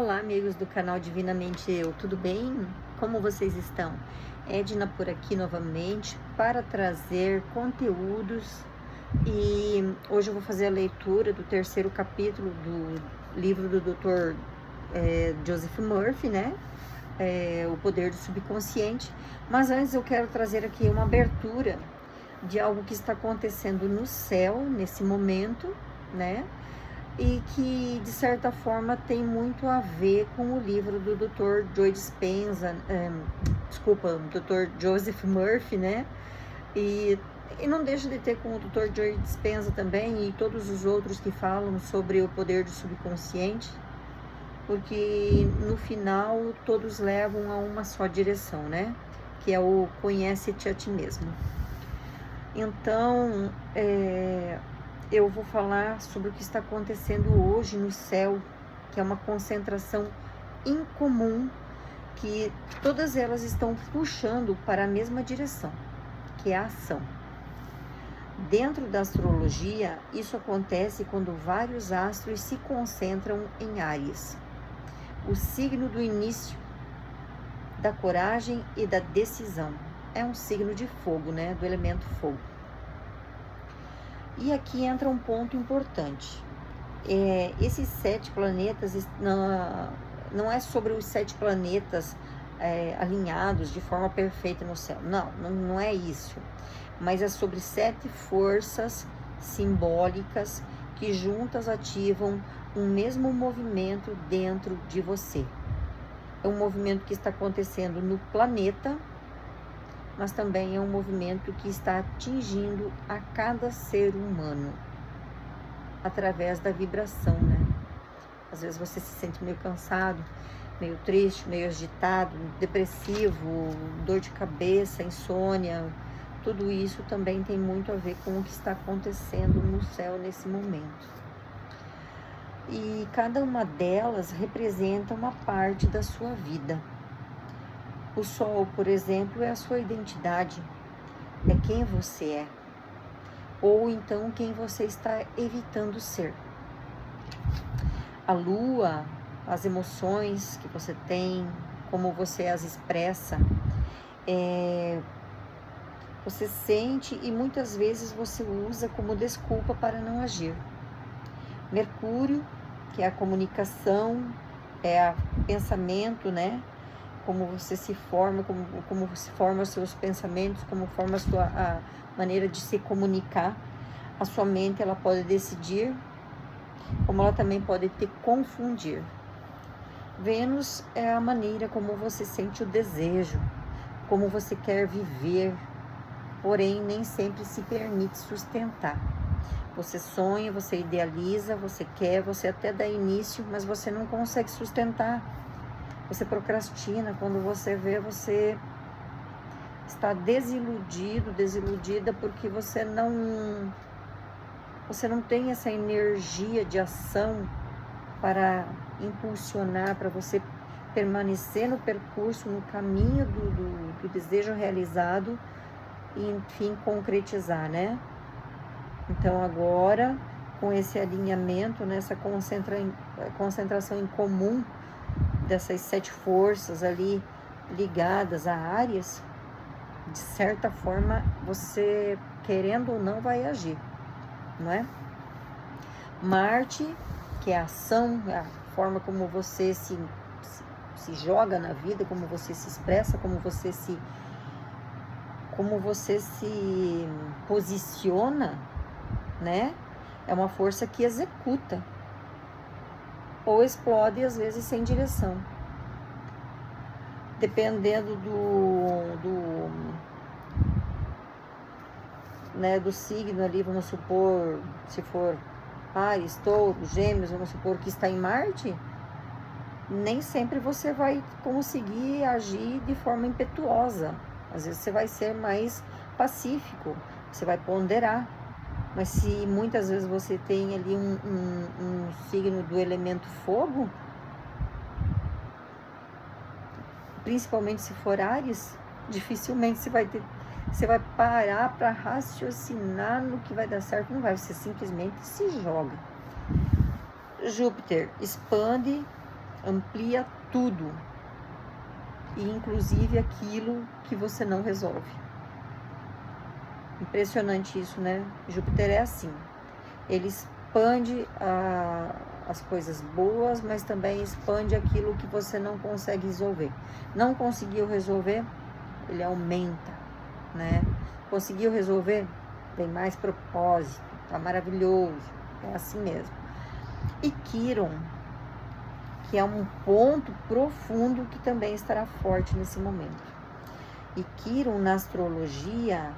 Olá, amigos do canal Divinamente Eu, tudo bem? Como vocês estão? Edna por aqui novamente para trazer conteúdos e hoje eu vou fazer a leitura do terceiro capítulo do livro do Dr. Joseph Murphy, né? O Poder do Subconsciente. Mas antes eu quero trazer aqui uma abertura de algo que está acontecendo no céu nesse momento, né? E que, de certa forma, tem muito a ver com o livro do Dr. Joe Dispenza, Dr. Joseph Murphy, né? E não deixa de ter com o Dr. Joe Dispenza também e todos os outros que falam sobre o poder do subconsciente, porque no final todos levam a uma só direção, né? Que é o conhece-te a ti mesmo. Então, eu vou falar sobre o que está acontecendo hoje no céu, que é uma concentração incomum, que todas elas estão puxando para a mesma direção, que é a ação. Dentro da astrologia, isso acontece quando vários astros se concentram em Áries, o signo do início, da coragem e da decisão. É um signo de fogo, né? Do elemento fogo. E aqui entra um ponto importante. Esses 7 planetas, não é sobre os 7 planetas alinhados de forma perfeita no céu. Não é isso. Mas é sobre 7 forças simbólicas que juntas ativam um mesmo movimento dentro de você. É um movimento que está acontecendo no planeta, mas também é um movimento que está atingindo a cada ser humano através da vibração, né? Às vezes você se sente meio cansado, meio triste, meio agitado, depressivo, dor de cabeça, insônia. Tudo isso também tem muito a ver com o que está acontecendo no céu nesse momento. E cada uma delas representa uma parte da sua vida. O Sol, por exemplo, é a sua identidade, é quem você é, ou então quem você está evitando ser. A Lua, as emoções que você tem, como você as expressa, você sente e muitas vezes você usa como desculpa para não agir. Mercúrio, que é a comunicação, é o pensamento, né? Como você se forma, como se forma os seus pensamentos, como forma a maneira de se comunicar. A sua mente, ela pode decidir, como ela também pode te confundir. Vênus é a maneira como você sente o desejo, como você quer viver, porém nem sempre se permite sustentar. Você sonha, você idealiza, você quer, você até dá início, mas você não consegue sustentar. Você procrastina, quando você vê, você está desiludido, desiludida, porque você não tem essa energia de ação para impulsionar, para você permanecer no percurso, no caminho do desejo realizado e, enfim, concretizar, né? Então, agora, com esse alinhamento, nessa concentração em comum, dessas 7 forças ali ligadas a áreas, de certa forma, você, querendo ou não, vai agir, não é? Marte, que é a ação, é a forma como você se joga na vida, como você se expressa, como você se posiciona, né? É uma força que executa ou explode, às vezes sem direção, dependendo do signo ali. Vamos supor, se for Áries, Touro, Gêmeos, vamos supor que está em Marte, nem sempre você vai conseguir agir de forma impetuosa. Às vezes você vai ser mais pacífico, você vai ponderar. Mas se muitas vezes você tem ali um signo do elemento fogo, principalmente se for Áries, dificilmente você vai parar para raciocinar no que vai dar certo. Não vai, você simplesmente se joga. Júpiter expande, amplia tudo, e inclusive aquilo que você não resolve. Impressionante isso, né? Júpiter é assim, ele expande as coisas boas, mas também expande aquilo que você não consegue resolver. Não conseguiu resolver, ele aumenta, né? Conseguiu resolver, tem mais propósito, tá maravilhoso, é assim mesmo. E Quiron, que é um ponto profundo que também estará forte nesse momento. E Quiron, na astrologia,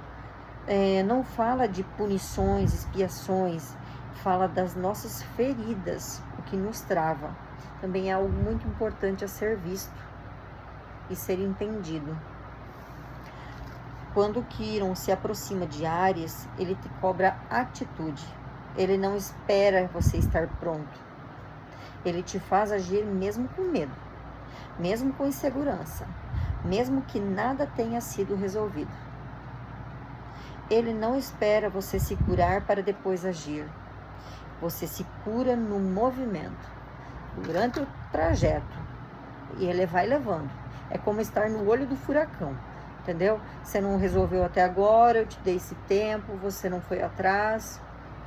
não fala de punições, expiações, fala das nossas feridas, o que nos trava. Também é algo muito importante a ser visto e ser entendido. Quando Quiron se aproxima de Áries, ele te cobra atitude. Ele não espera você estar pronto. Ele te faz agir mesmo com medo, mesmo com insegurança, mesmo que nada tenha sido resolvido. Ele não espera você se curar para depois agir. Você se cura no movimento, durante o trajeto, e ele vai levando. É como estar no olho do furacão, entendeu? Você não resolveu até agora, eu te dei esse tempo, você não foi atrás,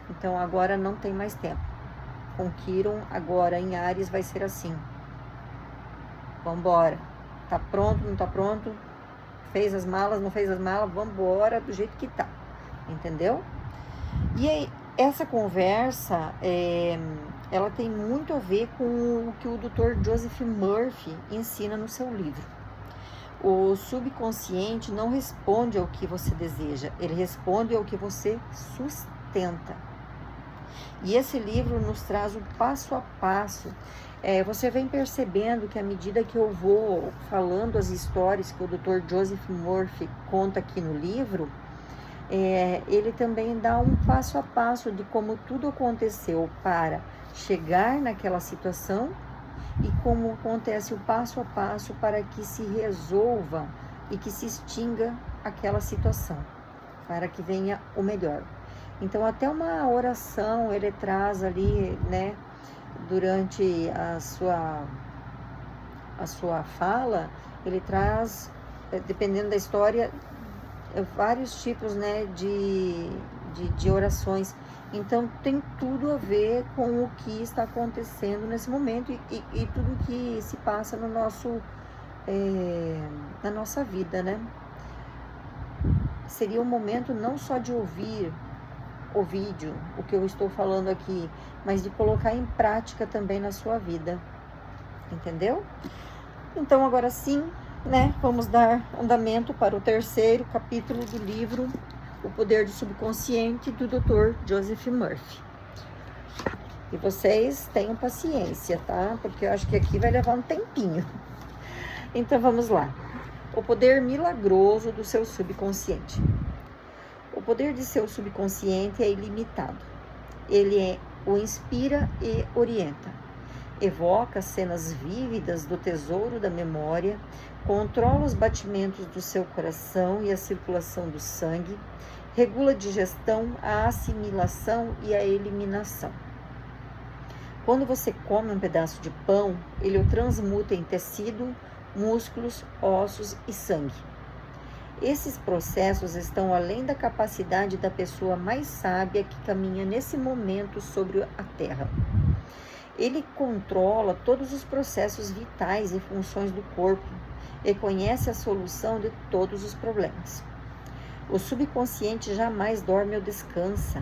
então agora não tem mais tempo. Com Quiron, agora em Áries, vai ser assim. Vambora. Tá pronto, não tá pronto? Fez as malas, não fez as malas? Vambora do jeito que tá. Entendeu? E aí, essa conversa, ela tem muito a ver com o que o Dr. Joseph Murphy ensina no seu livro. O subconsciente não responde ao que você deseja, ele responde ao que você sustenta. E esse livro nos traz o passo a passo. Você vem percebendo que à medida que eu vou falando as histórias que o Dr. Joseph Murphy conta aqui no livro, ele também dá um passo a passo de como tudo aconteceu para chegar naquela situação e como acontece o passo a passo para que se resolva e que se extinga aquela situação, para que venha o melhor. Então, até uma oração ele traz ali, né, durante a sua fala, ele traz, dependendo da história, vários tipos, né, de orações. Então, tem tudo a ver com o que está acontecendo nesse momento e tudo que se passa no na nossa vida, né? Seria um momento não só de ouvir o vídeo, o que eu estou falando aqui, mas de colocar em prática também na sua vida, entendeu? Então, agora sim, né, vamos dar andamento para o terceiro capítulo do livro O Poder do Subconsciente, do Dr. Joseph Murphy. E vocês tenham paciência, tá? Porque eu acho que aqui vai levar um tempinho. Então, vamos lá. O poder milagroso do seu subconsciente. O poder de seu subconsciente é ilimitado. Ele o inspira e orienta. Evoca cenas vívidas do tesouro da memória, controla os batimentos do seu coração e a circulação do sangue, regula a digestão, a assimilação e a eliminação. Quando você come um pedaço de pão, ele o transmuta em tecido, músculos, ossos e sangue. Esses processos estão além da capacidade da pessoa mais sábia que caminha nesse momento sobre a Terra. Ele controla todos os processos vitais e funções do corpo e conhece a solução de todos os problemas. O subconsciente jamais dorme ou descansa,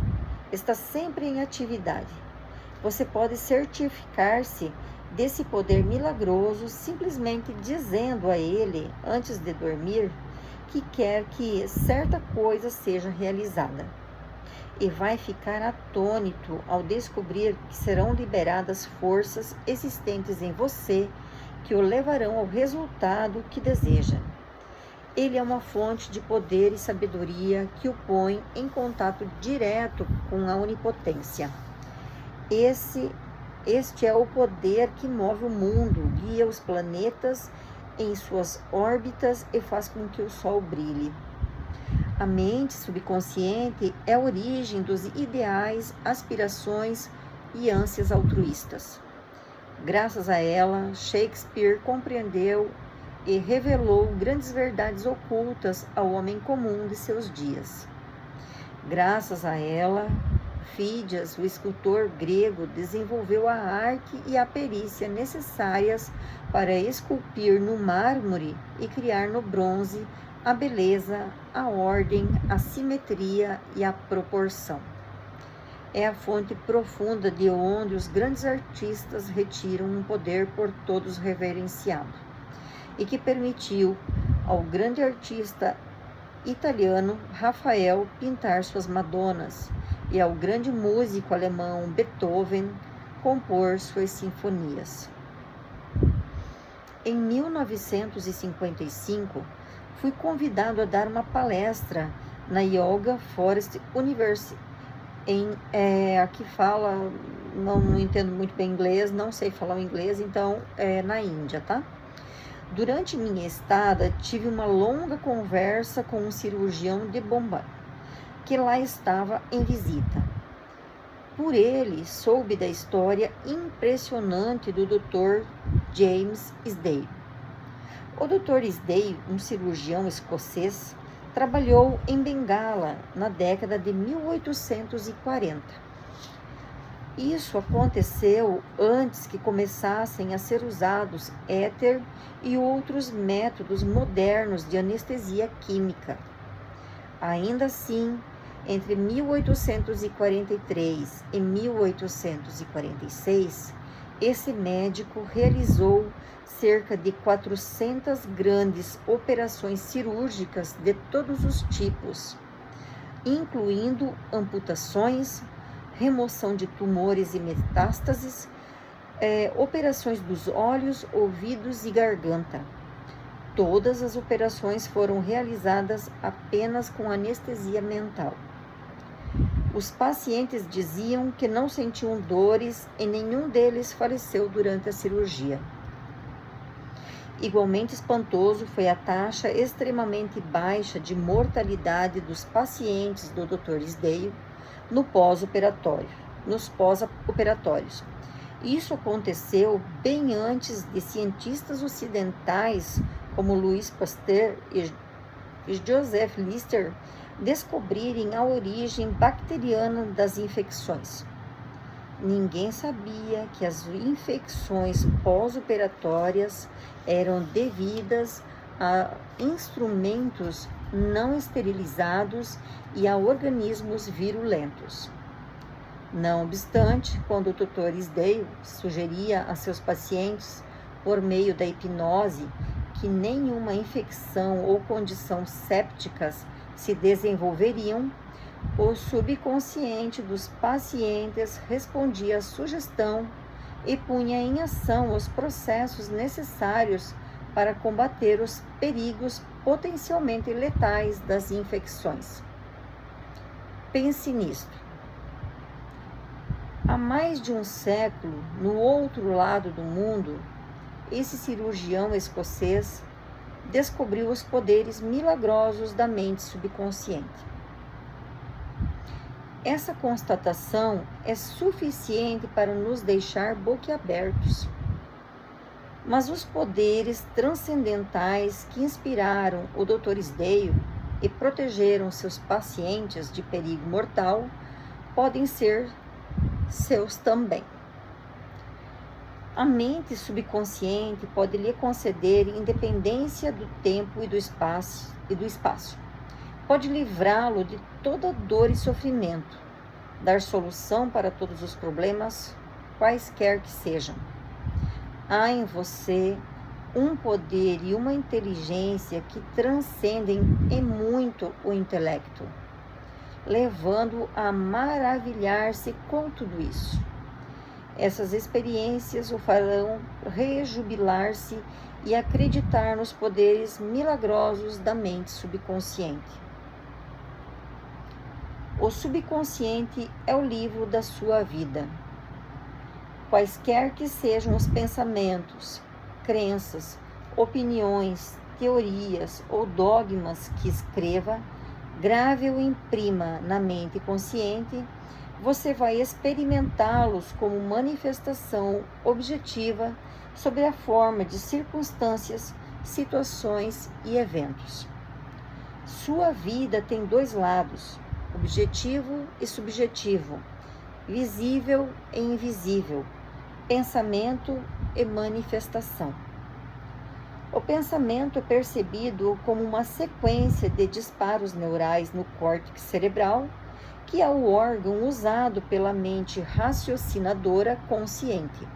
está sempre em atividade. Você pode certificar-se desse poder milagroso simplesmente dizendo a ele, antes de dormir, que quer que certa coisa seja realizada. E vai ficar atônito ao descobrir que serão liberadas forças existentes em você que o levarão ao resultado que deseja. Ele é uma fonte de poder e sabedoria que o põe em contato direto com a onipotência. Este é o poder que move o mundo, guia os planetas em suas órbitas e faz com que o Sol brilhe. A mente subconsciente é a origem dos ideais, aspirações e ânsias altruístas. Graças a ela, Shakespeare compreendeu e revelou grandes verdades ocultas ao homem comum de seus dias. Graças a ela, Fídias, o escultor grego, desenvolveu a arte e a perícia necessárias para esculpir no mármore e criar no bronze a beleza, a ordem, a simetria e a proporção. É a fonte profunda de onde os grandes artistas retiram um poder por todos reverenciado, e que permitiu ao grande artista italiano Rafael pintar suas Madonas e ao grande músico alemão Beethoven compor suas sinfonias. Em 1955, fui convidado a dar uma palestra na Yoga Forest University, aqui fala, não entendo muito bem inglês, não sei falar o inglês, então na Índia, tá? Durante minha estada, tive uma longa conversa com um cirurgião de Bombay, que lá estava em visita. Por ele, soube da história impressionante do Dr. James Isdale. O Dr. Isdale, um cirurgião escocês, trabalhou em Bengala na década de 1840. Isso aconteceu antes que começassem a ser usados éter e outros métodos modernos de anestesia química. Ainda assim, entre 1843 e 1846, esse médico realizou cerca de 400 grandes operações cirúrgicas de todos os tipos, incluindo amputações, remoção de tumores e metástases, operações dos olhos, ouvidos e garganta. Todas as operações foram realizadas apenas com anestesia mental. Os pacientes diziam que não sentiam dores e nenhum deles faleceu durante a cirurgia. Igualmente espantoso foi a taxa extremamente baixa de mortalidade dos pacientes do Dr. Isdale nos pós-operatórios. Isso aconteceu bem antes de cientistas ocidentais como Louis Pasteur e Joseph Lister descobrirem a origem bacteriana das infecções. Ninguém sabia que as infecções pós-operatórias eram devidas a instrumentos não esterilizados e a organismos virulentos. Não obstante, quando o Dr. Isdale sugeria a seus pacientes, por meio da hipnose, que nenhuma infecção ou condição sépticas se desenvolveriam, o subconsciente dos pacientes respondia à sugestão e punha em ação os processos necessários para combater os perigos potencialmente letais das infecções. Pense nisto. Há mais de um século, no outro lado do mundo, esse cirurgião escocês descobriu os poderes milagrosos da mente subconsciente. Essa constatação é suficiente para nos deixar boquiabertos. Mas os poderes transcendentais que inspiraram o Dr. Isdale e protegeram seus pacientes de perigo mortal podem ser seus também. A mente subconsciente pode lhe conceder independência do tempo e do espaço. Pode livrá-lo de toda dor e sofrimento, dar solução para todos os problemas, quaisquer que sejam. Há em você um poder e uma inteligência que transcendem em muito o intelecto, levando-o a maravilhar-se com tudo isso. Essas experiências o farão rejubilar-se e acreditar nos poderes milagrosos da mente subconsciente. O subconsciente é o livro da sua vida. Quaisquer que sejam os pensamentos, crenças, opiniões, teorias ou dogmas que escreva, grave ou imprima na mente consciente, você vai experimentá-los como manifestação objetiva sobre a forma de circunstâncias, situações e eventos. Sua vida tem dois lados, objetivo e subjetivo, visível e invisível, pensamento e manifestação. O pensamento é percebido como uma sequência de disparos neurais no córtex cerebral, que é o órgão usado pela mente raciocinadora consciente.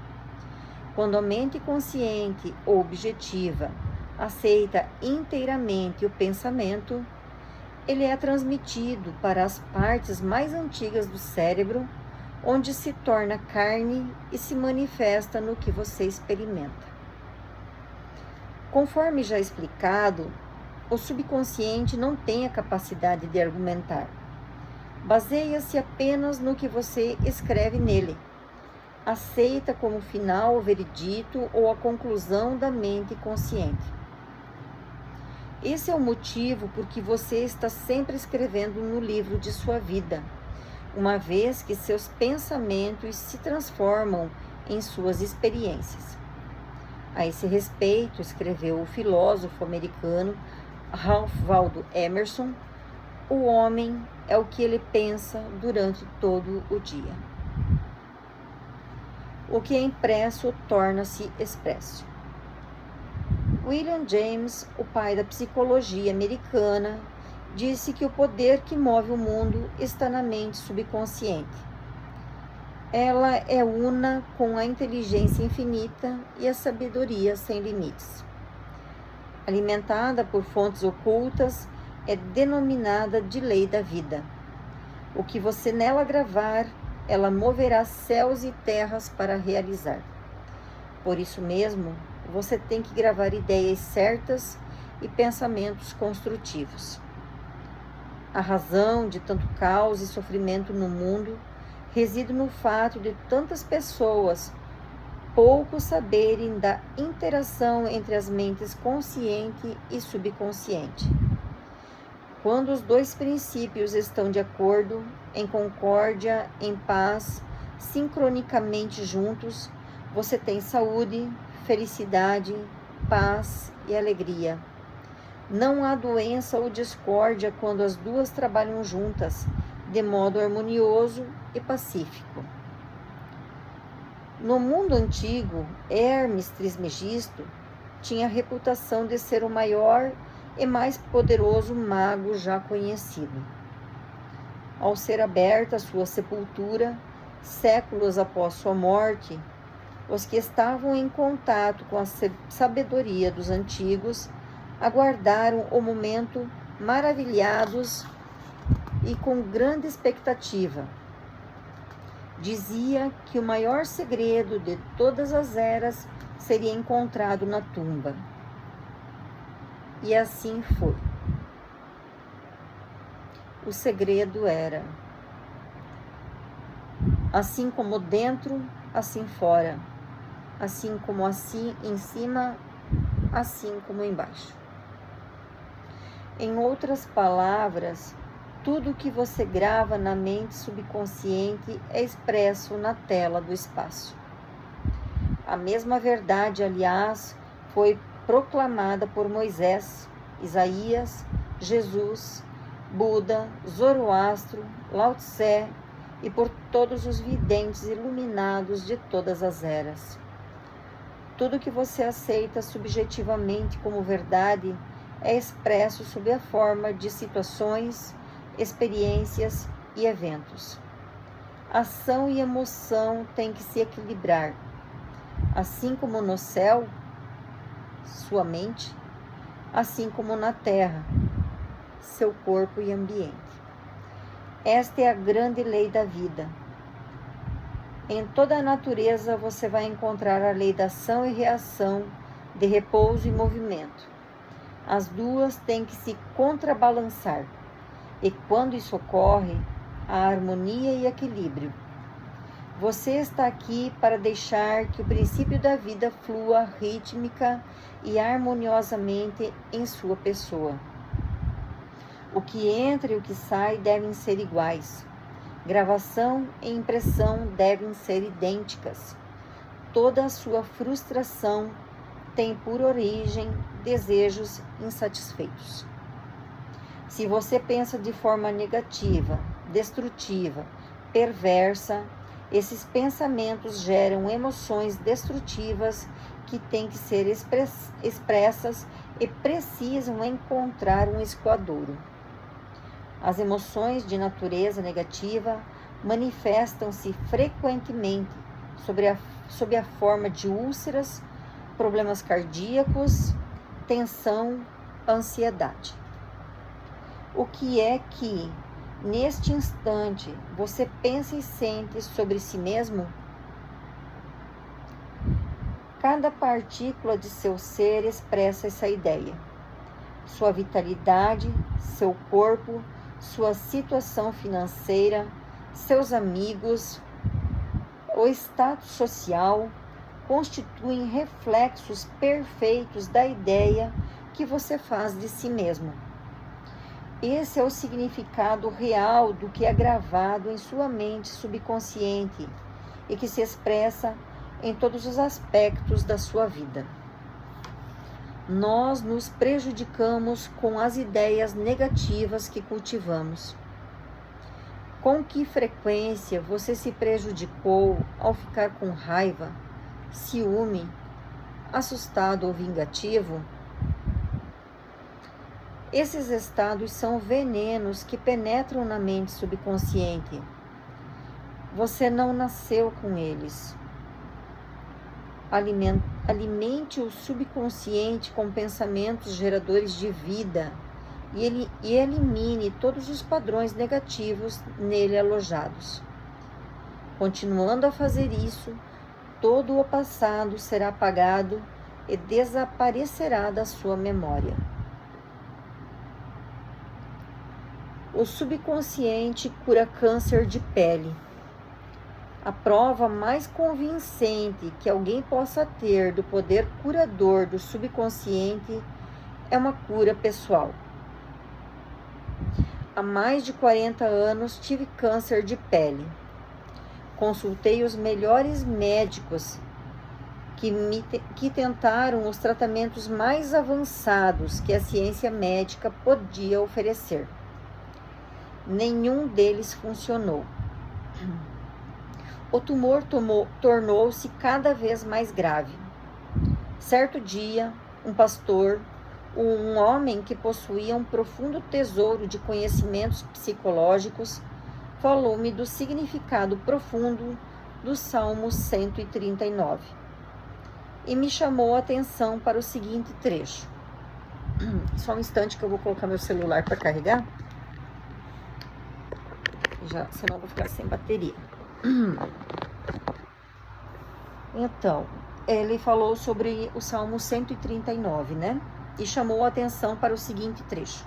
Quando a mente consciente ou objetiva aceita inteiramente o pensamento, ele é transmitido para as partes mais antigas do cérebro, onde se torna carne e se manifesta no que você experimenta. Conforme já explicado, o subconsciente não tem a capacidade de argumentar. Baseia-se apenas no que você escreve nele. Aceita como final o veredito ou a conclusão da mente consciente. Esse é o motivo por que você está sempre escrevendo no livro de sua vida, uma vez que seus pensamentos se transformam em suas experiências. A esse respeito, escreveu o filósofo americano Ralph Waldo Emerson, o homem é o que ele pensa durante todo o dia. O que é impresso torna-se expresso. William James, o pai da psicologia americana, disse que o poder que move o mundo está na mente subconsciente. Ela é una com a inteligência infinita e a sabedoria sem limites. Alimentada por fontes ocultas, é denominada de lei da vida. O que você nela gravar, ela moverá céus e terras para realizar. Por isso mesmo, você tem que gravar ideias certas e pensamentos construtivos. A razão de tanto caos e sofrimento no mundo reside no fato de tantas pessoas pouco saberem da interação entre as mentes consciente e subconsciente. Quando os dois princípios estão de acordo, em concórdia, em paz, sincronicamente juntos, você tem saúde, felicidade, paz e alegria. Não há doença ou discórdia quando as duas trabalham juntas, de modo harmonioso e pacífico. No mundo antigo, Hermes Trismegisto tinha a reputação de ser o maior e mais poderoso mago já conhecido. Ao ser aberta sua sepultura, séculos após sua morte, os que estavam em contato com a sabedoria dos antigos aguardaram o momento maravilhados e com grande expectativa. Dizia que o maior segredo de todas as eras seria encontrado na tumba. E assim foi. O segredo era: assim como dentro, assim fora. Assim como assim em cima, assim como embaixo. Em outras palavras, tudo que você grava na mente subconsciente é expresso na tela do espaço. A mesma verdade, aliás, foi proclamada por Moisés, Isaías, Jesus, Buda, Zoroastro, Lao Tse e por todos os videntes iluminados de todas as eras. Tudo que você aceita subjetivamente como verdade é expresso sob a forma de situações, experiências e eventos. Ação e emoção têm que se equilibrar. Assim como no céu, sua mente, assim como na terra, seu corpo e ambiente. Esta é a grande lei da vida. Em toda a natureza você vai encontrar a lei da ação e reação, de repouso e movimento. As duas têm que se contrabalançar. E quando isso ocorre, há harmonia e equilíbrio. Você está aqui para deixar que o princípio da vida flua rítmica e harmoniosamente em sua pessoa. O que entra e o que sai devem ser iguais. Gravação e impressão devem ser idênticas. Toda a sua frustração tem por origem desejos insatisfeitos. Se você pensa de forma negativa, destrutiva, perversa, esses pensamentos geram emoções destrutivas que têm que ser expressas e precisam encontrar um escoadouro. As emoções de natureza negativa manifestam-se frequentemente sob a forma de úlceras, problemas cardíacos, tensão, ansiedade. O que é que, neste instante, você pensa e sente sobre si mesmo? Cada partícula de seu ser expressa essa ideia. Sua vitalidade, seu corpo, sua situação financeira, seus amigos, o status social constituem reflexos perfeitos da ideia que você faz de si mesmo. Esse é o significado real do que é gravado em sua mente subconsciente e que se expressa em todos os aspectos da sua vida. Nós nos prejudicamos com as ideias negativas que cultivamos. Com que frequência você se prejudicou ao ficar com raiva, ciúme, assustado ou vingativo? Esses estados são venenos que penetram na mente subconsciente. Você não nasceu com eles. Alimente o subconsciente com pensamentos geradores de vida e elimine todos os padrões negativos nele alojados. Continuando a fazer isso, todo o passado será apagado e desaparecerá da sua memória. O subconsciente cura câncer de pele. A prova mais convincente que alguém possa ter do poder curador do subconsciente é uma cura pessoal. Há mais de 40 anos tive câncer de pele. Consultei os melhores médicos que tentaram os tratamentos mais avançados que a ciência médica podia oferecer. Nenhum deles funcionou. O tumor tornou-se cada vez mais grave. Certo dia, um pastor, um homem que possuía um profundo tesouro de conhecimentos psicológicos, falou-me do significado profundo do Salmo 139 e me chamou a atenção para o seguinte trecho. Só um instante que eu vou colocar meu celular para carregar, senão eu vou ficar sem bateria. Então, ele falou sobre o Salmo 139, né? E chamou a atenção para o seguinte trecho.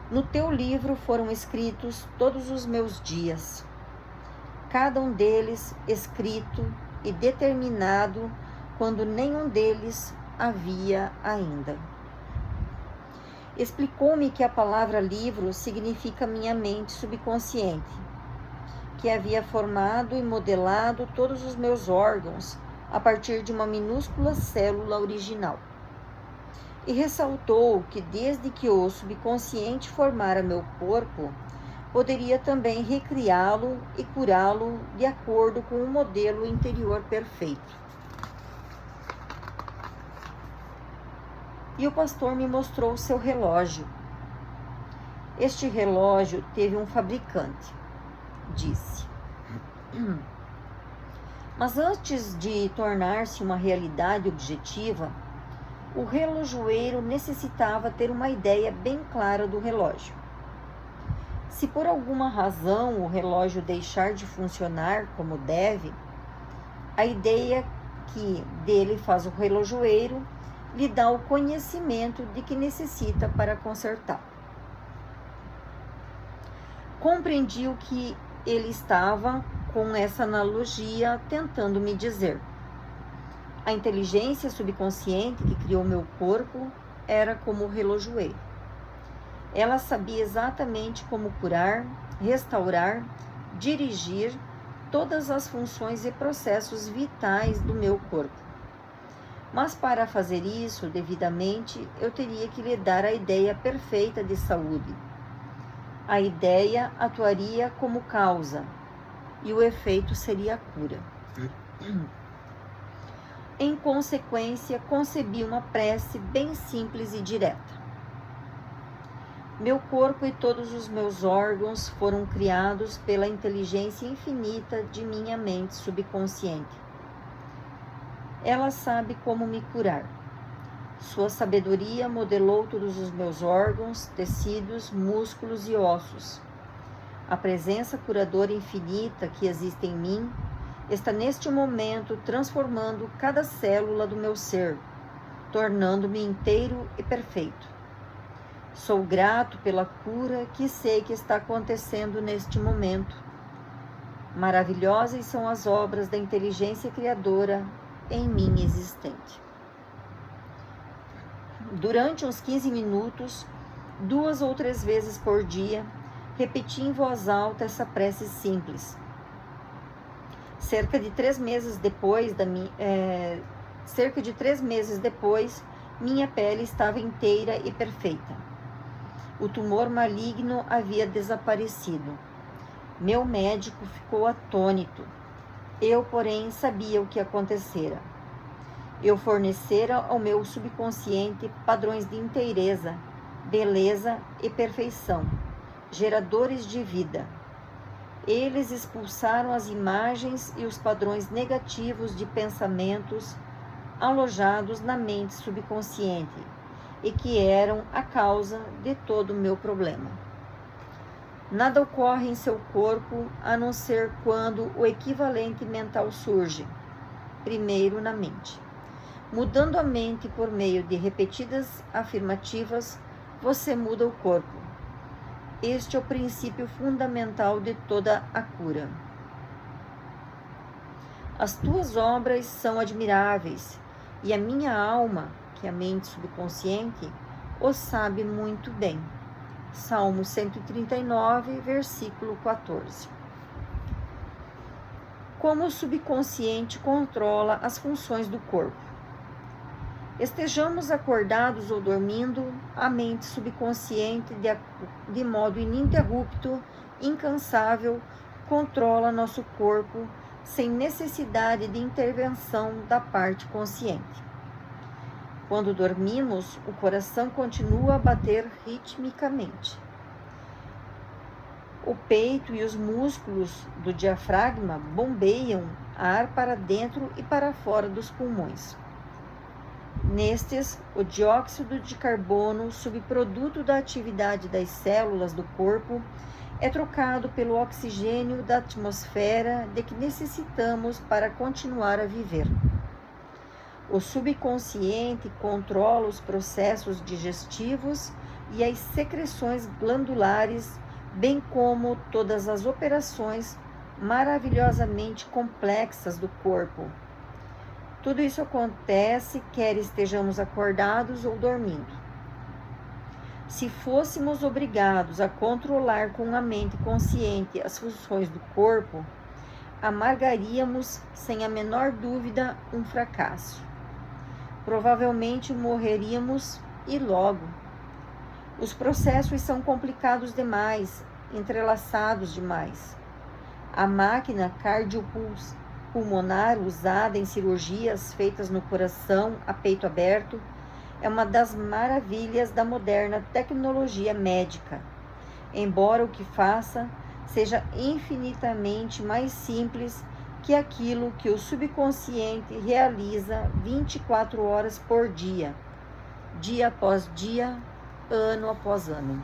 No teu livro foram escritos todos os meus dias, cada um deles escrito e determinado quando nenhum deles havia ainda. Explicou-me que a palavra livro significa minha mente subconsciente, que havia formado e modelado todos os meus órgãos a partir de uma minúscula célula original. E ressaltou que desde que o subconsciente formara meu corpo, poderia também recriá-lo e curá-lo de acordo com um modelo interior perfeito. E o pastor me mostrou seu relógio. Este relógio teve um fabricante, disse. Mas antes de tornar-se uma realidade objetiva, o relojoeiro necessitava ter uma ideia bem clara do relógio. Se por alguma razão o relógio deixar de funcionar como deve, a ideia que dele faz o relojoeiro lhe dá o conhecimento de que necessita para consertar. Compreendi o que ele estava, com essa analogia, tentando me dizer. A inteligência subconsciente que criou meu corpo era como o relojoeiro. Ela sabia exatamente como curar, restaurar, dirigir todas as funções e processos vitais do meu corpo. Mas para fazer isso devidamente, eu teria que lhe dar a ideia perfeita de saúde. A ideia atuaria como causa e o efeito seria a cura. Em consequência, concebi uma prece bem simples e direta. Meu corpo e todos os meus órgãos foram criados pela inteligência infinita de minha mente subconsciente. Ela sabe como me curar. Sua sabedoria modelou todos os meus órgãos, tecidos, músculos e ossos. A presença curadora infinita que existe em mim está neste momento transformando cada célula do meu ser, tornando-me inteiro e perfeito. Sou grato pela cura que sei que está acontecendo neste momento. Maravilhosas são as obras da inteligência criadora em mim existente. Durante uns 15 minutos, 2 ou 3 vezes por dia, repeti em voz alta essa prece simples. Cerca de 3 meses depois, minha pele estava inteira e perfeita. O tumor maligno havia desaparecido. Meu médico ficou atônito. Eu, porém, sabia o que acontecera. Eu fornecera ao meu subconsciente padrões de inteireza, beleza e perfeição, geradores de vida. Eles expulsaram as imagens e os padrões negativos de pensamentos alojados na mente subconsciente e que eram a causa de todo o meu problema. Nada ocorre em seu corpo a não ser quando o equivalente mental surge, primeiro na mente. Mudando a mente por meio de repetidas afirmativas, você muda o corpo. Este é o princípio fundamental de toda a cura. As tuas obras são admiráveis e a minha alma, que é a mente subconsciente, o sabe muito bem. Salmo 139, versículo 14. Como o subconsciente controla as funções do corpo? Estejamos acordados ou dormindo, a mente subconsciente, de modo ininterrupto, incansável, controla nosso corpo sem necessidade de intervenção da parte consciente. Quando dormimos, o coração continua a bater ritmicamente. O peito e os músculos do diafragma bombeiam ar para dentro e para fora dos pulmões. Nestes, o dióxido de carbono, subproduto da atividade das células do corpo, é trocado pelo oxigênio da atmosfera de que necessitamos para continuar a viver. O subconsciente controla os processos digestivos e as secreções glandulares, bem como todas as operações maravilhosamente complexas do corpo. Tudo isso acontece quer estejamos acordados ou dormindo. Se fôssemos obrigados a controlar com a mente consciente as funções do corpo, amargaríamos, sem a menor dúvida, um fracasso. Provavelmente morreríamos e logo. Os processos são complicados demais, entrelaçados demais. A máquina cardiopulmonar usada em cirurgias feitas no coração a peito aberto é uma das maravilhas da moderna tecnologia médica, embora o que faça seja infinitamente mais simples que aquilo que o subconsciente realiza 24 horas por dia, dia após dia, ano após ano.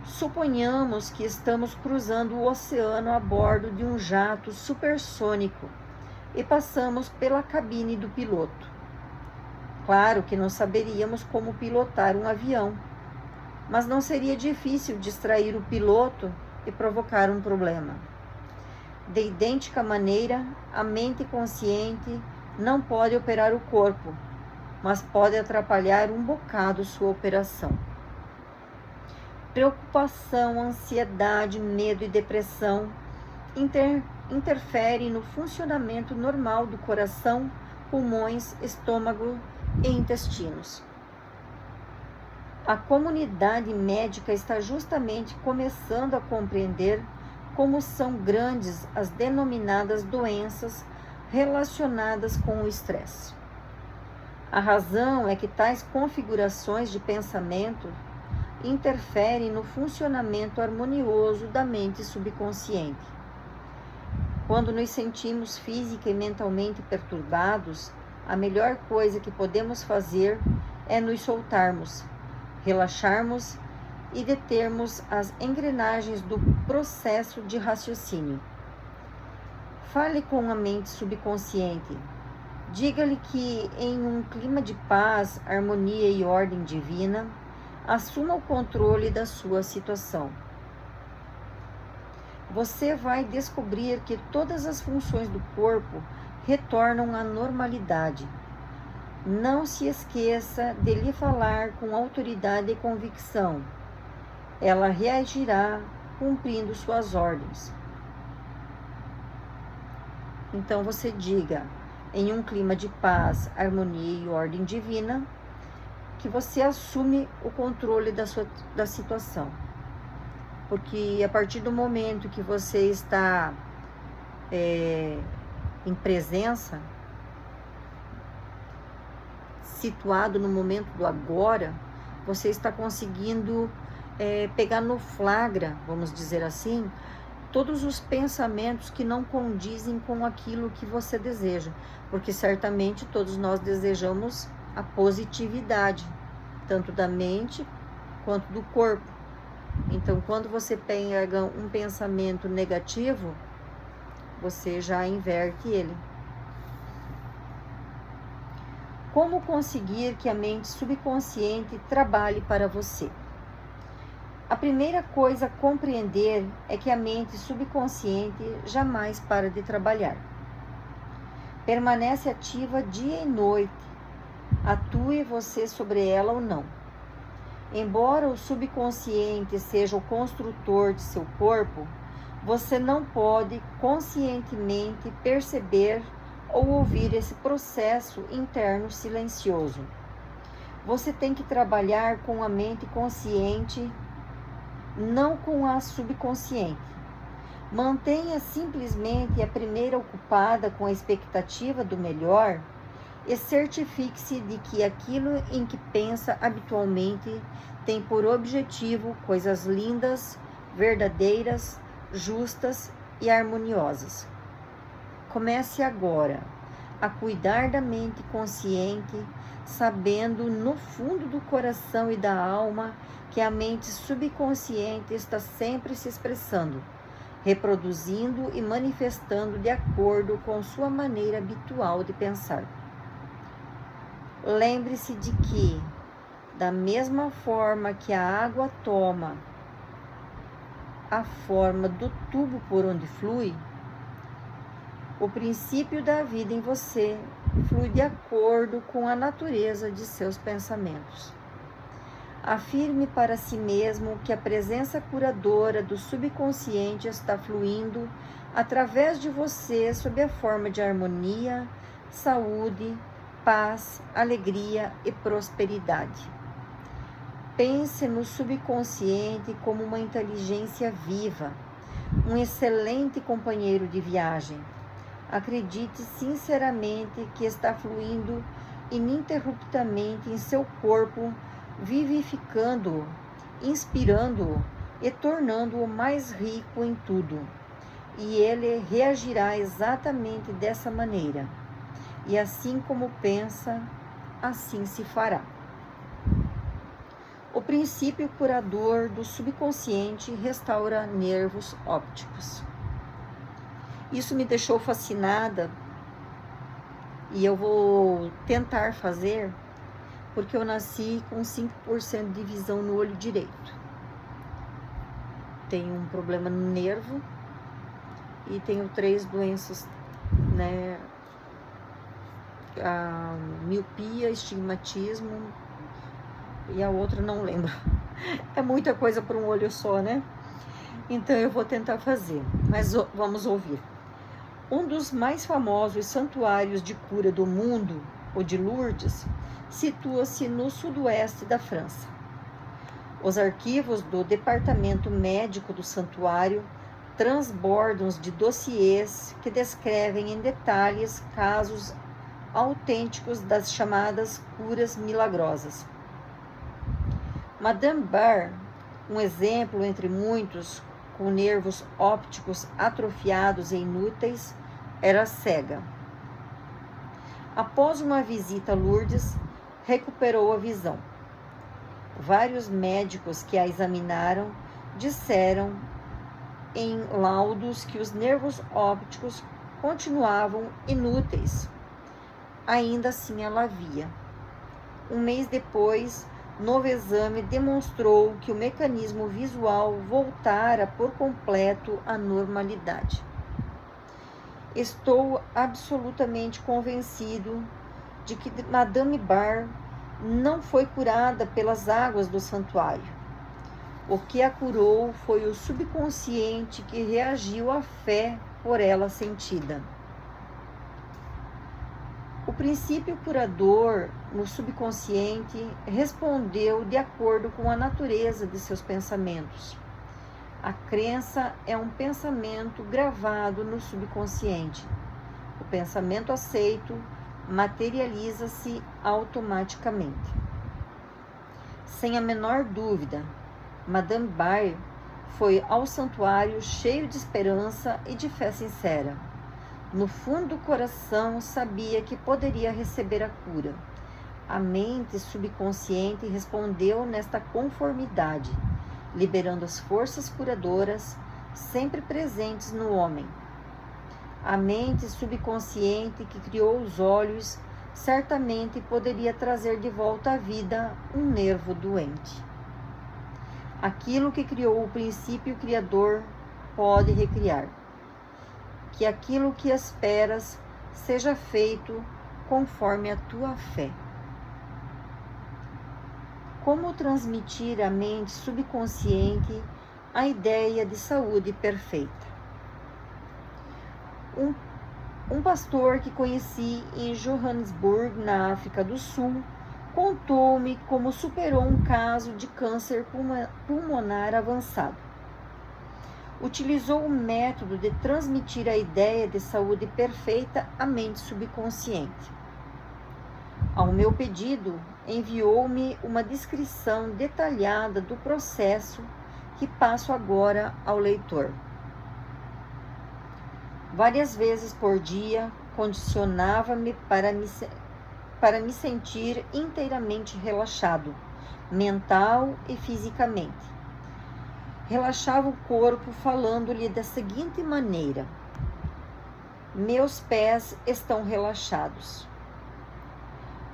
Suponhamos que estamos cruzando o oceano a bordo de um jato supersônico e passamos pela cabine do piloto. Claro que não saberíamos como pilotar um avião, mas não seria difícil distrair o piloto e provocar um problema. De idêntica maneira, a mente consciente não pode operar o corpo, mas pode atrapalhar um bocado sua operação. Preocupação, ansiedade, medo e depressão interferem no funcionamento normal do coração, pulmões, estômago e intestinos. A comunidade médica está justamente começando a compreender como são grandes as denominadas doenças relacionadas com o estresse. A razão é que tais configurações de pensamento interferem no funcionamento harmonioso da mente subconsciente. Quando nos sentimos física e mentalmente perturbados, a melhor coisa que podemos fazer é nos soltarmos, relaxarmos e determos as engrenagens do processo de raciocínio. Fale com a mente subconsciente. Diga-lhe que, em um clima de paz, harmonia e ordem divina, assuma o controle da sua situação. Você vai descobrir que todas as funções do corpo retornam à normalidade. Não se esqueça de lhe falar com autoridade e convicção. Ela reagirá cumprindo suas ordens. Então você diga, em um clima de paz, harmonia e ordem divina, que você assume o controle da situação. Porque a partir do momento que você está em presença, situado no momento do agora, você está conseguindo pegar no flagra, vamos dizer assim, todos os pensamentos que não condizem com aquilo que você deseja, porque certamente todos nós desejamos a positividade, tanto da mente quanto do corpo. Então, quando você pega um pensamento negativo, você já inverte ele. Como conseguir que a mente subconsciente trabalhe para você? A primeira coisa a compreender é que a mente subconsciente jamais para de trabalhar. Permanece ativa dia e noite, atue você sobre ela ou não. Embora o subconsciente seja o construtor de seu corpo, você não pode conscientemente perceber ou ouvir esse processo interno silencioso. Você tem que trabalhar com a mente consciente, não com a subconsciente. Mantenha simplesmente a primeira ocupada com a expectativa do melhor e certifique-se de que aquilo em que pensa habitualmente tem por objetivo coisas lindas, verdadeiras, justas e harmoniosas. Comece agora a cuidar da mente consciente, sabendo no fundo do coração e da alma que a mente subconsciente está sempre se expressando, reproduzindo e manifestando de acordo com sua maneira habitual de pensar. Lembre-se de que, da mesma forma que a água toma a forma do tubo por onde flui, o princípio da vida em você flui de acordo com a natureza de seus pensamentos. Afirme para si mesmo que a presença curadora do subconsciente está fluindo através de você sob a forma de harmonia, saúde, paz, alegria e prosperidade. Pense no subconsciente como uma inteligência viva, um excelente companheiro de viagem. Acredite sinceramente que está fluindo ininterruptamente em seu corpo, vivificando-o, inspirando-o e tornando-o mais rico em tudo. E ele reagirá exatamente dessa maneira. E assim como pensa, assim se fará. O princípio curador do subconsciente restaura nervos ópticos. Isso me deixou fascinada e eu vou tentar fazer porque eu nasci com 5% de visão no olho direito. Tenho um problema no nervo e tenho 3 doenças, a miopia, estigmatismo e a outra não lembro. É muita coisa para um olho só, né? Então eu vou tentar fazer, mas vamos ouvir. Um dos mais famosos santuários de cura do mundo, o de Lourdes, situa-se no sudoeste da França. Os arquivos do departamento médico do santuário transbordam de dossiês que descrevem em detalhes casos autênticos das chamadas curas milagrosas. Madame Bar, um exemplo entre muitos, com nervos ópticos atrofiados e inúteis, era cega. Após uma visita a Lourdes, recuperou a visão. Vários médicos que a examinaram disseram em laudos que os nervos ópticos continuavam inúteis. Ainda assim ela via. Um mês depois, novo exame demonstrou que o mecanismo visual voltara por completo à normalidade. Estou absolutamente convencido de que Madame Bar não foi curada pelas águas do santuário. O que a curou foi o subconsciente que reagiu à fé por ela sentida. O princípio curador no subconsciente respondeu de acordo com a natureza de seus pensamentos. A crença é um pensamento gravado no subconsciente. O pensamento aceito materializa-se automaticamente. Sem a menor dúvida, Madame Bar foi ao santuário cheio de esperança e de fé sincera. No fundo do coração, sabia que poderia receber a cura. A mente subconsciente respondeu nesta conformidade, liberando as forças curadoras sempre presentes no homem. A mente subconsciente que criou os olhos certamente poderia trazer de volta à vida um nervo doente. Aquilo que criou o princípio criador pode recriar. Que aquilo que esperas seja feito conforme a tua fé. Como transmitir à mente subconsciente a ideia de saúde perfeita? Um pastor que conheci em Johannesburg, na África do Sul, contou-me como superou um caso de câncer pulmonar avançado. Utilizou o método de transmitir a ideia de saúde perfeita à mente subconsciente. Ao meu pedido, enviou-me uma descrição detalhada do processo que passo agora ao leitor. Várias vezes por dia, condicionava-me para me sentir inteiramente relaxado, mental e fisicamente. Relaxava o corpo falando-lhe da seguinte maneira: meus pés estão relaxados.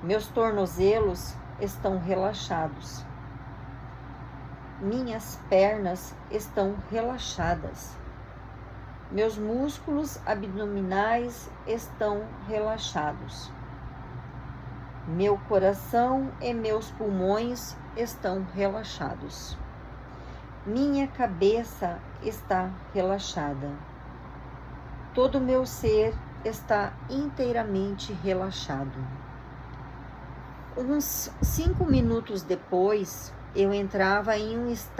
Meus tornozelos estão relaxados. Minhas pernas estão relaxadas. Meus músculos abdominais estão relaxados. Meu coração e meus pulmões estão relaxados. Minha cabeça está relaxada. Todo o meu ser está inteiramente relaxado. Uns 5 minutos depois, eu entrava em um estado